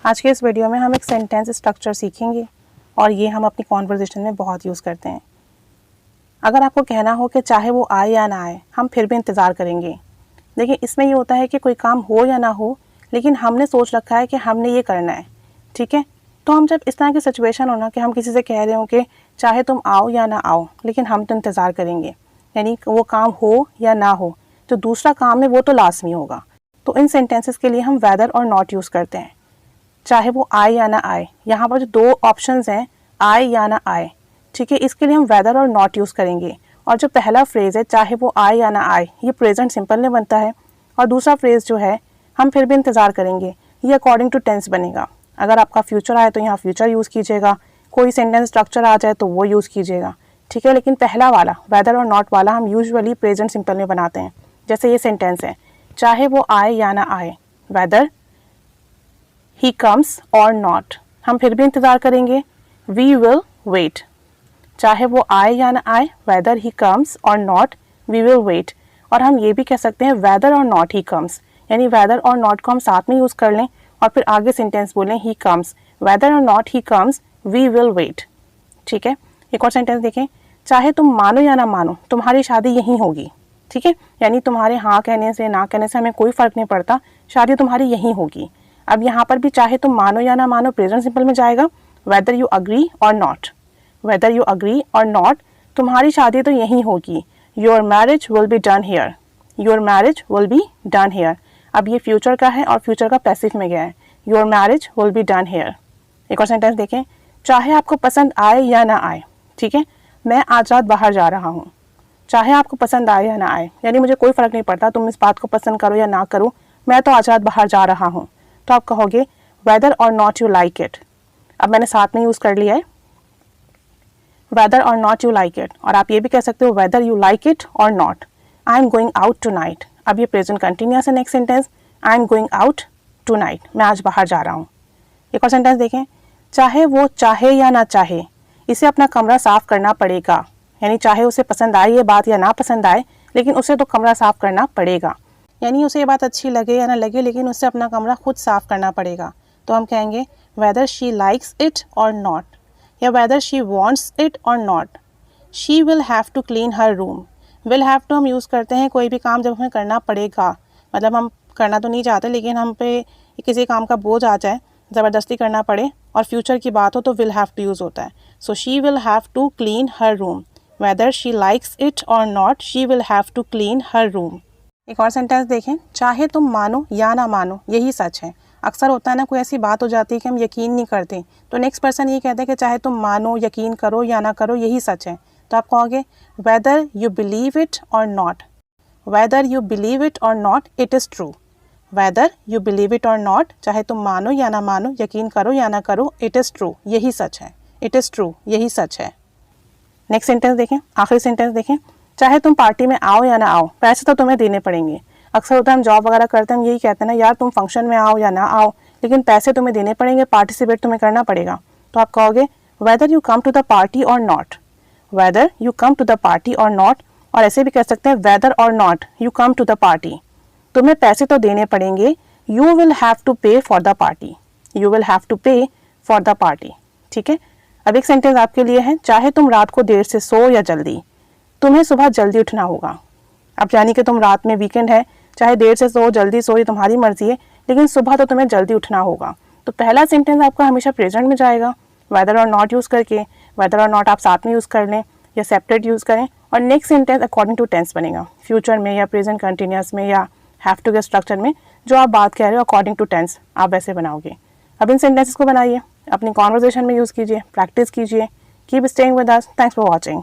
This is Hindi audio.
आज के इस वीडियो में हम एक सेंटेंस स्ट्रक्चर सीखेंगे और ये हम अपनी कॉन्वर्जेशन में बहुत यूज़ करते हैं। अगर आपको कहना हो कि चाहे वो आए या ना आए हम फिर भी इंतज़ार करेंगे। देखिए इसमें ये होता है कि कोई काम हो या ना हो लेकिन हमने सोच रखा है कि हमने ये करना है, ठीक है। तो हम जब इस तरह की सिचुएशन हो ना कि हम किसी से कह रहे हो कि चाहे तुम आओ या ना आओ लेकिन हम तो इंतज़ार करेंगे, यानी वो काम हो या ना हो जो दूसरा काम है वो तो लाजमी होगा। तो इन सेंटेंसेस के लिए हम वेदर और नॉट यूज़ करते हैं, चाहे वो आए या ना आए। यहाँ पर जो दो ऑप्शंस हैं आए या ना आए, ठीक है, इसके लिए हम वेदर और नॉट यूज़ करेंगे। और जो पहला फ्रेज़ है चाहे वो आए या ना आए ये प्रेजेंट सिंपल में बनता है, और दूसरा फ्रेज़ जो है हम फिर भी इंतज़ार करेंगे ये अकॉर्डिंग टू टेंस बनेगा। अगर आपका फ्यूचर आए तो यहाँ फ्यूचर यूज़ कीजिएगा, कोई सेंटेंस स्ट्रक्चर आ जाए तो वो यूज़ कीजिएगा, ठीक है। लेकिन पहला वाला वेदर और नॉट वाला हम यूजुअली प्रेजेंट सिंपल में बनाते हैं। जैसे ये सेंटेंस है चाहे वो आए या ना आए, वेदर ही कम्स और नॉट, हम फिर भी इंतज़ार करेंगे, वी विल वेट। चाहे वो आए या ना आए वेदर ही कम्स और नॉट वी विल वेट। और हम ये भी कह सकते हैं वेदर और नॉट ही कम्स, यानी वेदर और नॉट को हम साथ में यूज़ कर लें और फिर आगे सेंटेंस बोलें ही कम्स, वेदर और not he comes we will wait, ठीक है। एक और सेंटेंस देखें, चाहे तुम मानो या ना मानो तुम्हारी शादी यहीं होगी, ठीक है, यानी तुम्हारे हाँ कहने से ना कहने से हमें कोई फ़र्क नहीं पड़ता, शादी तुम्हारी यहीं होगी। अब यहाँ पर भी चाहे तुम मानो या ना मानो प्रेजेंट सिंपल में जाएगा, वेदर यू अग्री और नॉट, वेदर यू अग्री और नॉट तुम्हारी शादी तो यहीं होगी, your marriage will be done here, your marriage will be done here. अब ये फ्यूचर का है और फ्यूचर का पैसिव में गया है, your marriage will be done here. एक और सेंटेंस देखें, चाहे आपको पसंद आए या ना आए, ठीक है, मैं आज रात बाहर जा रहा हूँ। चाहे आपको पसंद आए या ना आए यानी मुझे कोई फ़र्क नहीं पड़ता तुम इस बात को पसंद करो या ना करो, मैं तो आज रात बाहर जा रहा हूँ। तो आप कहोगे वेदर और नॉट यू लाइक इट। अब मैंने साथ में यूज़ कर लिया है वेदर और नॉट यू लाइक इट, और आप ये भी कह सकते हो वेदर यू लाइक इट और not. I am going out tonight, अब ये प्रेजेंट कंटिन्यूअस है। Next sentence I am going out tonight, मैं आज बाहर जा रहा हूँ। एक और सेंटेंस देखें, चाहे वो चाहे या ना चाहे इसे अपना कमरा साफ़ करना पड़ेगा, यानी चाहे उसे पसंद आए ये बात या ना पसंद आए लेकिन उसे तो कमरा साफ़ करना पड़ेगा, यानी उसे ये बात अच्छी लगे या ना लगे लेकिन उससे अपना कमरा खुद साफ़ करना पड़ेगा। तो हम कहेंगे वेदर शी लाइक्स इट और नॉट, या वेदर शी वांट्स इट और not, she will have to clean her room. Will have to हम यूज़ करते हैं कोई भी काम जब हमें करना पड़ेगा, मतलब हम करना तो नहीं चाहते लेकिन हम पे किसी काम का बोझ आ जाए, ज़बरदस्ती करना पड़े और फ्यूचर की बात हो तो विल हैव टू यूज़ होता है। So she will have to clean her room, whether she likes it और not she will have to clean her room. एक और सेंटेंस देखें, चाहे तुम मानो या ना मानो यही सच है। अक्सर होता है ना कोई ऐसी बात हो जाती है कि हम यकीन नहीं करते तो नेक्स्ट पर्सन ये कहता है कि चाहे तुम मानो यकीन करो या ना करो यही सच है। तो आप कहोगे वेदर यू बिलीव इट और not, whether you believe it और not it is true, whether you believe it और नॉट चाहे तुम मानो या ना मानो यकीन करो या ना करो इट इज़ ट्रू यही सच है, इट इज़ ट्रू यही सच है। नेक्स्ट सेंटेंस देखें, आखिरी सेंटेंस देखें, चाहे तुम पार्टी में आओ या ना आओ पैसे तो तुम्हें देने पड़ेंगे। अक्सर होता है हम जॉब वगैरह करते हैं हम यही कहते हैं ना यार तुम फंक्शन में आओ या ना आओ लेकिन पैसे तुम्हें देने पड़ेंगे, पार्टिसिपेट तुम्हें करना पड़ेगा। तो आप कहोगे whether you come to the party और not, whether you come to the party और नॉट। और ऐसे भी कह सकते हैं वेदर और not you come to the party, तुम्हें पैसे तो देने पड़ेंगे, you will have to pay for the party, you will have to pay for the party, ठीक है। अब एक सेंटेंस आपके लिए है, चाहे तुम रात को देर से सो या जल्दी तुम्हें सुबह जल्दी उठना होगा। अब यानी कि तुम रात में वीकेंड है चाहे देर से सो जल्दी सो ये तुम्हारी मर्जी है लेकिन सुबह तो तुम्हें जल्दी उठना होगा। तो पहला सेंटेंस आपका हमेशा प्रेजेंट में जाएगा वेदर और नॉट यूज़ करके, वेदर और नॉट आप साथ में यूज़ कर लें या सेपरेट यूज़ करें, और next sentence according to tense बनेगा, फ्यूचर में या प्रेजेंट कंटिन्यूअस में या हैव टू के स्ट्रक्चर में जो आप बात कह रहे हो अकॉर्डिंग टू टेंस आप वैसे बनाओगे। अब इन सेंटेंसेस को बनाइए, अपनी कॉन्वर्जेशन में यूज़ कीजिए, प्रैक्टिस कीजिए। Keep staying with us, thanks for watching.